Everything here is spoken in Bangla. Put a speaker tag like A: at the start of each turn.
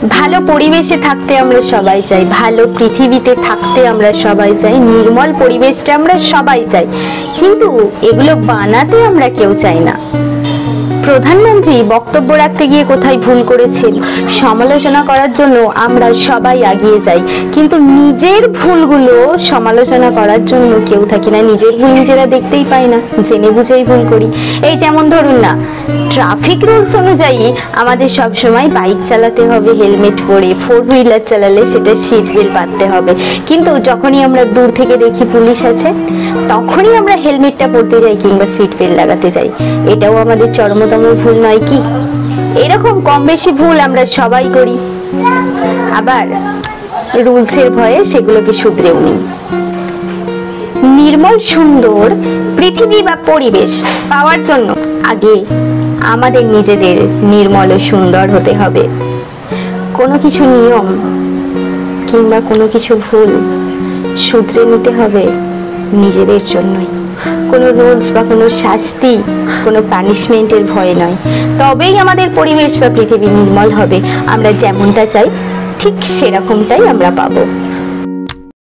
A: ভালো পরিবেশে থাকতে আমরা সবাই চাই, ভালো পৃথিবীতে থাকতে আমরা সবাই চাই, নির্মল পরিবেশটা আমরা সবাই চাই, কিন্তু এগুলো বানাতে আমরা কেউ চাই না। প্রধানমন্ত্রী বক্তব্য রাখতে গিয়ে কোথায় ভুল করেছেন সমালোচনা করার জন্য আমরা সবাই এগিয়ে যাই, কিন্তু নিজের ভুলগুলো সমালোচনা করার জন্য কেউ থাকি না। নিজের ভুল নিজেরা দেখতেই পাই না, জেনে বুঝেই ভুল করি। এই যেমন ধরুন না, ট্রাফিক রুলস অনুযায়ী আমাদের সব সময় বাইক চালাতে হবে হেলমেট পরে, 4 হুইলার চালালে সেটা সিট বেল্ট বাঁধতে হবে, কিন্তু যখনই আমরা দূর থেকে দেখি পুলিশ আছে তখনই আমরা হেলমেটটা পরতে যাই কিংবা সিট বেল্ট লাগাতে যাই। এটাও আমাদের চরমতম ভুল নয় কি? এরকম কম বেশি ভুল আমরা সবাই করি, আবার রুলসের ভয়ে সেগুলোকে শুধরেও নিই। নির্মল সুন্দর পৃথিবী বা পরিবেশ পাওয়ার জন্য আগে আমাদের নিজেদের নির্মল ও সুন্দর হতে হবে। কোনো কিছু নিয়ম কিংবা কোনো কিছু ভুল শুধরে নিতে হবে নিজেদের জন্যই। কোনো রুলস বা কোনো শাস্তি, কোনো পানিশমেন্টের ভয় নয়। তবেই আমাদের পরিবেশ বা পৃথিবী নির্মল হবে। আমরা যেমনটা চাই ঠিক সেরকমটাই আমরা পাবো।